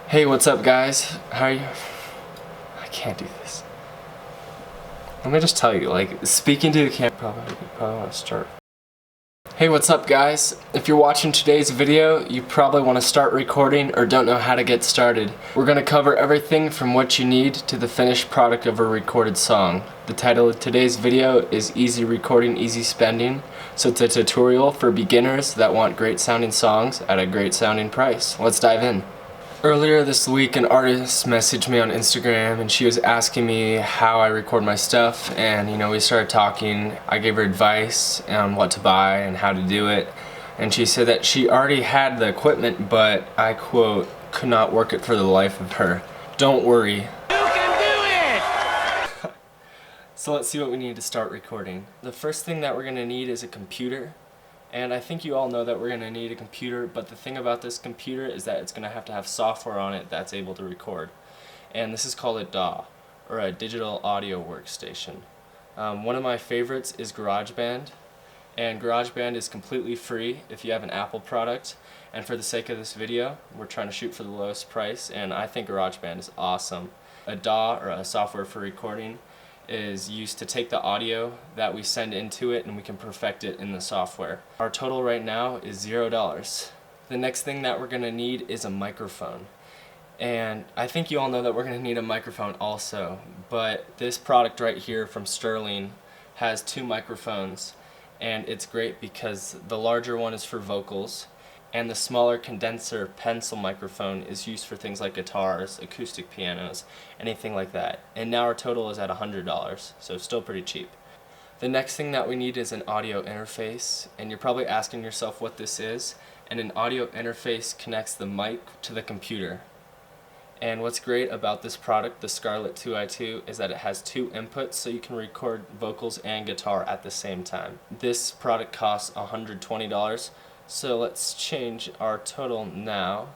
Hey, what's up guys? How are you? I can't do this. Let me just tell you, like, speaking to the camera, probably want to start. Hey, what's up guys? If you're watching today's video, you probably want to start recording or don't know how to get started. We're going to cover everything from what you need to the finished product of a recorded song. The title of today's video is Easy Recording, Easy Spending. So it's a tutorial for beginners that want great sounding songs at a great sounding price. Let's dive in. Earlier this week, an artist messaged me on Instagram and she was asking me how I record my stuff, and we started talking. I gave her advice on what to buy and how to do it, and she said that she already had the equipment, but I quote, could not work it for the life of her. Don't worry. You can do it! So let's see what we need to start recording. The first thing that we're going to need is a computer. And I think you all know that we're going to need a computer, but the thing about this computer is that it's going to have software on it that's able to record. And this is called a DAW, or a digital audio workstation. One of my favorites is GarageBand, and GarageBand is completely free if you have an Apple product. And for the sake of this video, we're trying to shoot for the lowest price, and I think GarageBand is awesome. A DAW, or a software for recording, is used to take the audio that we send into it and we can perfect it in the software. Our total right now is $0. The next thing that we're going to need is a microphone. And I think you all know that we're going to need a microphone also, but this product right here from Sterling has two microphones, and it's great because the larger one is for vocals and the smaller condenser pencil microphone is used for things like guitars, acoustic pianos, anything like that. And now our total is at $100, so still pretty cheap. The next thing that we need is an audio interface, and you're probably asking yourself what this is. And an audio interface connects the mic to the computer. And what's great about this product, the Scarlett 2i2, is that it has two inputs, so you can record vocals and guitar at the same time. This product costs $120. So let's change our total now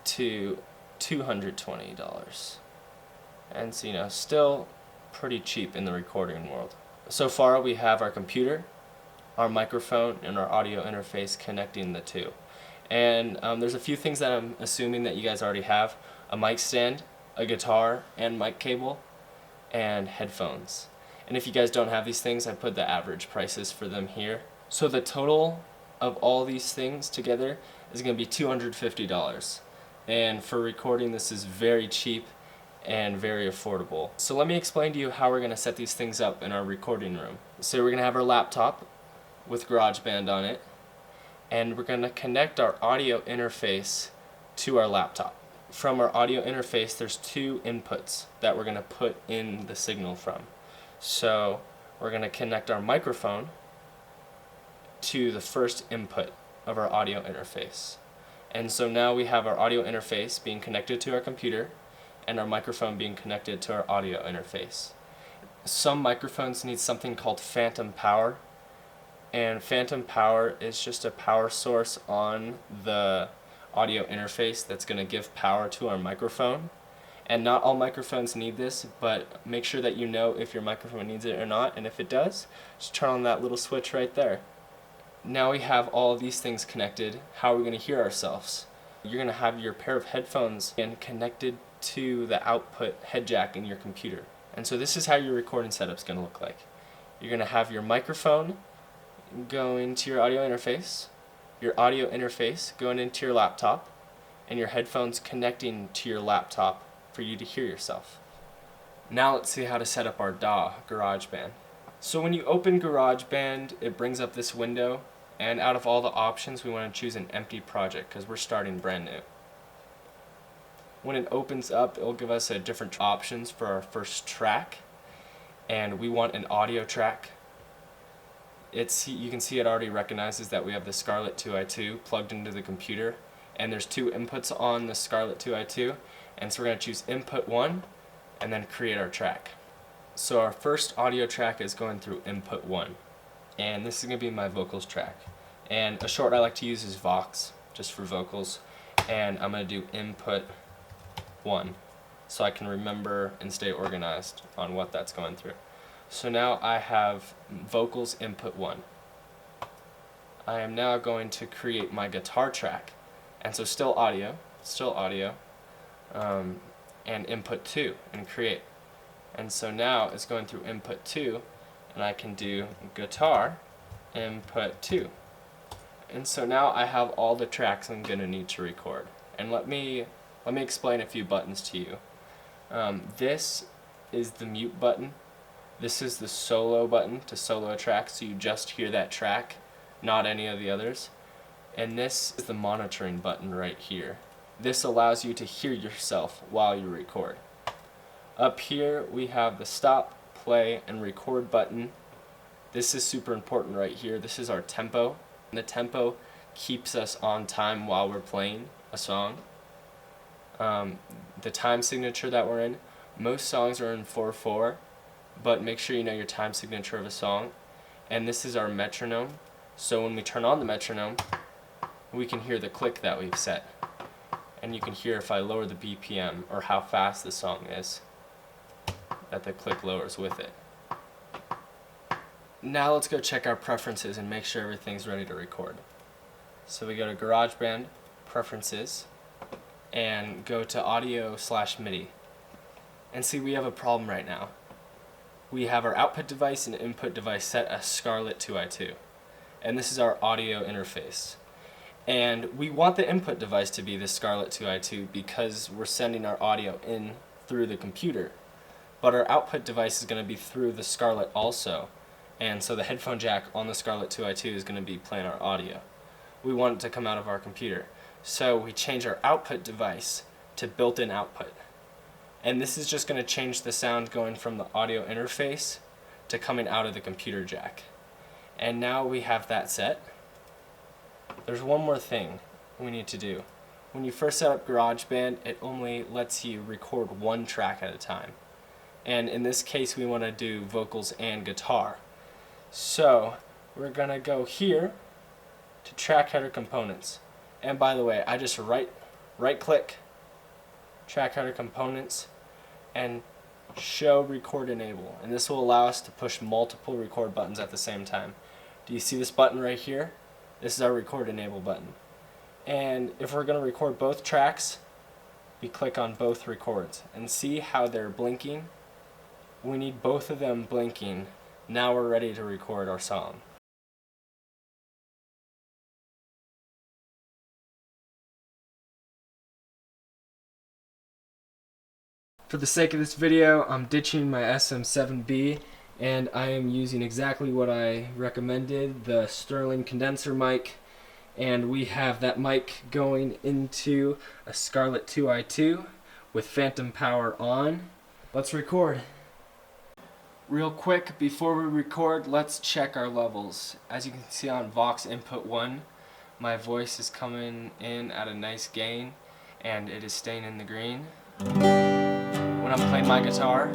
to $220. And so, still pretty cheap in the recording world. So far we have our computer, our microphone, and our audio interface connecting the two. And there's a few things that I'm assuming that you guys already have: a mic stand, a guitar and mic cable, and headphones. And if you guys don't have these things, I put the average prices for them here. So the total of all these things together is going to be $250. And for recording, this is very cheap and very affordable. So let me explain to you how we're going to set these things up in our recording room. So we're going to have our laptop with GarageBand on it, and we're going to connect our audio interface to our laptop. From our audio interface, there's two inputs that we're going to put in the signal from. So we're going to connect our microphone to the first input of our audio interface. And so now we have our audio interface being connected to our computer and our microphone being connected to our audio interface. Some microphones need something called phantom power, and phantom power is just a power source on the audio interface that's going to give power to our microphone. And not all microphones need this, but make sure that you know if your microphone needs it or not, and if it does, just turn on that little switch right there. Now we have all of these things connected. How are we going to hear ourselves? You're going to have your pair of headphones and connected to the output head jack in your computer. And so this is how your recording setup is going to look like. You're going to have your microphone going to your audio interface going into your laptop, and your headphones connecting to your laptop for you to hear yourself. Now let's see how to set up our DAW, GarageBand. So when you open GarageBand, it brings up this window, and out of all the options, we want to choose an empty project because we're starting brand new. When it opens up, it will give us different options for our first track, and we want an audio track. You can see it already recognizes that we have the Scarlett 2i2 plugged into the computer, and there's two inputs on the Scarlett 2i2, and so we're going to choose input 1 and then create our track. So our first audio track is going through input 1, and this is going to be my vocals track. And a short I like to use is Vox, just for vocals, and I'm going to do input 1 so I can remember and stay organized on what that's going through. So now I have vocals input 1. I am now going to create my guitar track, and so still audio, and input 2 and create. And so now it's going through input 2, and I can do guitar input 2. And so now I have all the tracks I'm going to need to record. And let me explain a few buttons to you. This is the mute button. This is the solo button to solo a track, so you just hear that track, not any of the others. And this is the monitoring button right here. This allows you to hear yourself while you record. Up here we have the stop, play, and record button. This is super important right here. This is our tempo. And the tempo keeps us on time while we're playing a song. The time signature that we're in, most songs are in 4/4, but make sure you know your time signature of a song. And this is our metronome. So when we turn on the metronome, we can hear the click that we've set. And you can hear if I lower the BPM or how fast the song is, that the click lowers with it. Now let's go check our preferences and make sure everything's ready to record. So we go to GarageBand, Preferences, and go to Audio/MIDI. And see, we have a problem right now. We have our output device and input device set as Scarlett 2i2. And this is our audio interface. And we want the input device to be the Scarlett 2i2 because we're sending our audio in through the computer. But our output device is going to be through the Scarlett also. And so the headphone jack on the Scarlett 2i2 is going to be playing our audio. We want it to come out of our computer. So we change our output device to built-in output. And this is just going to change the sound going from the audio interface to coming out of the computer jack. And now we have that set. There's one more thing we need to do. When you first set up GarageBand, it only lets you record one track at a time. And in this case, we want to do vocals and guitar. So we're going to go here to track header components. And by the way, I just right click, track header components, and show record enable. And this will allow us to push multiple record buttons at the same time. Do you see this button right here? This is our record enable button. And if we're going to record both tracks, we click on both records. And see how they're blinking? We need both of them blinking. Now we're ready to record our song. For the sake of this video, I'm ditching my SM7B and I am using exactly what I recommended, the Sterling condenser mic, and we have that mic going into a Scarlett 2i2 with phantom power on. Let's record. Real quick, before we record, let's check our levels. As you can see on Vox Input 1, my voice is coming in at a nice gain and it is staying in the green. When I'm playing my guitar,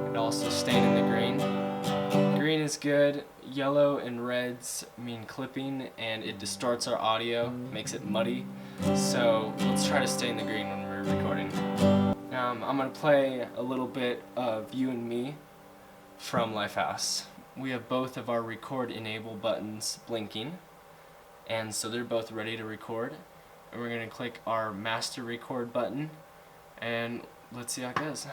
it also staying in the green. Green is good, yellow and reds mean clipping and it distorts our audio, makes it muddy. So let's try to stay in the green when we're recording. I'm going to play a little bit of You and Me from Lifehouse. We have both of our record enable buttons blinking, and so they're both ready to record. And we're going to click our master record button, and let's see how it goes.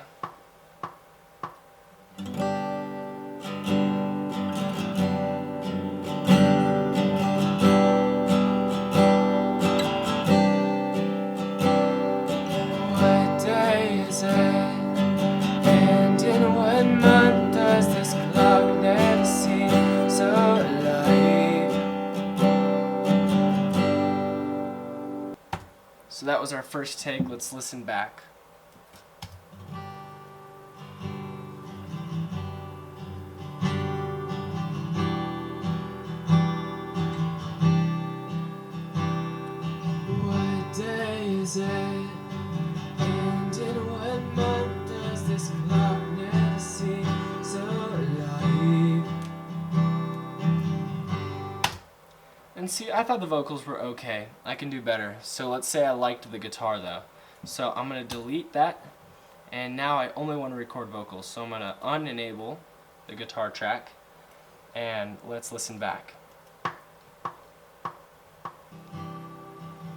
What day is it? And in what month does this clock never seem so alive? So that was our first take. Let's listen back. What day is it? And in what month does this clock never seem so alive? And see, I thought the vocals were okay. I can do better. So let's say I liked the guitar though. So I'm going to delete that. And now I only want to record vocals. So I'm going to unenable the guitar track. And let's listen back.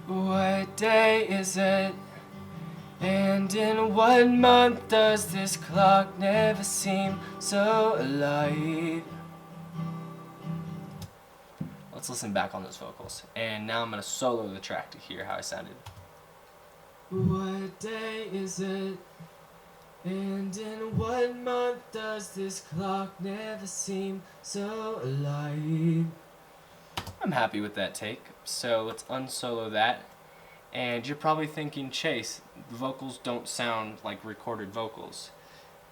What day is it? And in what month does this clock never seem so alive? Let's listen back on those vocals. And now I'm gonna solo the track to hear how I sounded. What day is it? And in what month does this clock never seem so alive? I'm happy with that take, so let's unsolo that. And you're probably thinking, Chase, the vocals don't sound like recorded vocals.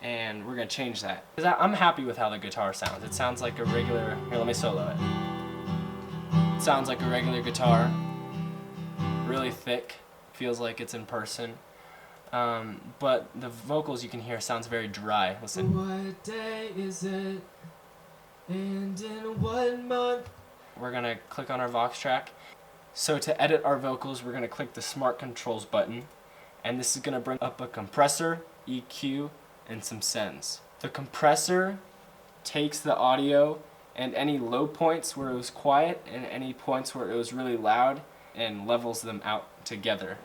And we're gonna change that. Because I'm happy with how the guitar sounds. It sounds like a regular, here, let me solo it. It sounds like a regular guitar, really thick, feels like it's in person. But the vocals you can hear sounds very dry. Listen. What day is it? And in what month? We're gonna click on our Vox track. So to edit our vocals, we're gonna click the Smart Controls button, and this is gonna bring up a compressor, EQ, and some sends. The compressor takes the audio and any low points where it was quiet and any points where it was really loud and levels them out together.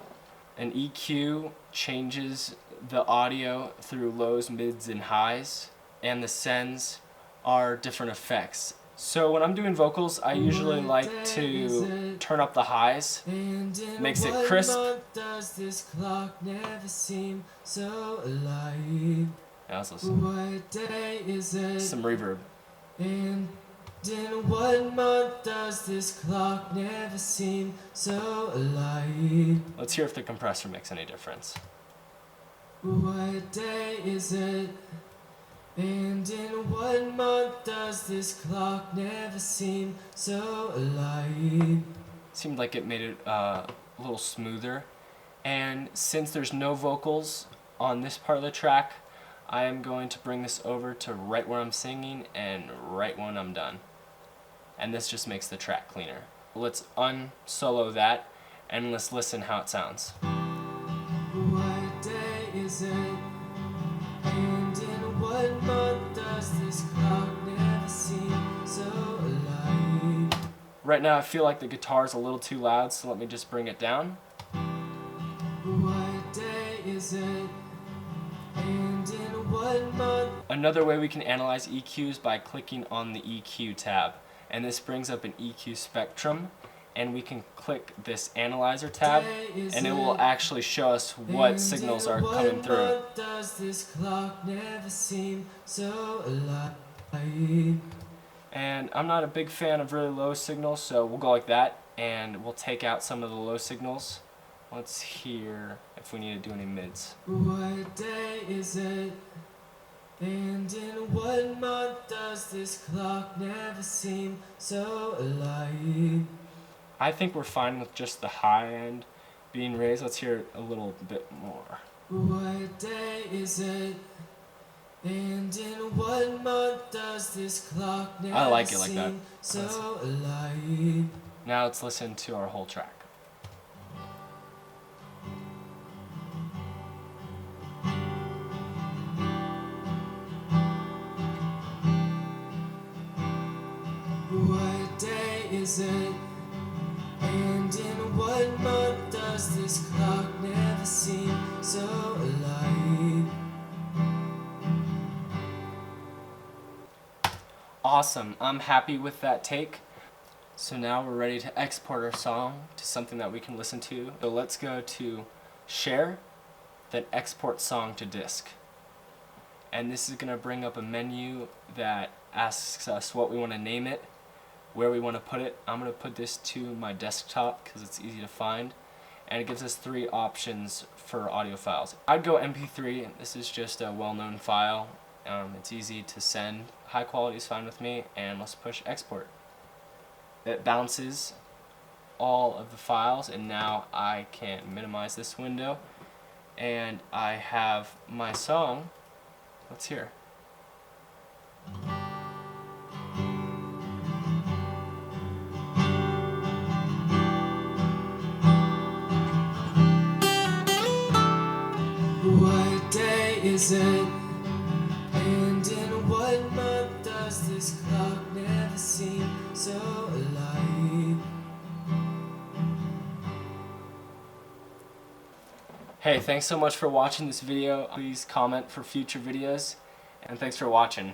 An EQ changes the audio through lows, mids, and highs, and the sends are different effects. So when I'm doing vocals, I usually like to turn up the highs, makes it crisp. Does this clock never seem so alive? Now let's listen. What day is it? Some reverb. And in what month does this clock never seem so alive? Let's hear if the compressor makes any difference. What day is it? And in what month does this clock never seem so alive? Seemed like it made it a little smoother. And since there's no vocals on this part of the track, I am going to bring this over to right where I'm singing and right when I'm done. And this just makes the track cleaner. Let's unsolo that and let's listen how it sounds. What day is it? And in what month does this clock never seem so alive? Right now I feel like the guitar is a little too loud, so let me just bring it down. What day is it? And in what month? Another way we can analyze EQs by clicking on the EQ tab. And this brings up an EQ spectrum, and we can click this analyzer tab and it will actually show us what signals are coming through. Does this clock never seem so alive? And I'm not a big fan of really low signals, so we'll go like that and we'll take out some of the low signals. Let's hear if we need to do any mids. What day is it? And in what month does this clock never seem so alive? I think we're fine with just the high end being raised. Let's hear it a little bit more. What day is it? And in what month does this clock never I like it like that. So alive? Now let's listen to our whole track. What day is it? And in what month does this clock never seem so alive? Awesome, I'm happy with that take. So now we're ready to export our song to something that we can listen to. So let's go to Share, then Export Song to Disk. And this is going to bring up a menu that asks us what we want to name it, where we want to put it. I'm going to put this to my desktop because it's easy to find, and it gives us 3 options for audio files. I'd go MP3. This is just a well-known file. It's easy to send. High quality is fine with me, and let's push export. It bounces all of the files, and now I can minimize this window, and I have my song. Let's hear. What day is it? And in what month does this clock never seem so alive? Hey, thanks so much for watching this video. Please comment for future videos, and thanks for watching.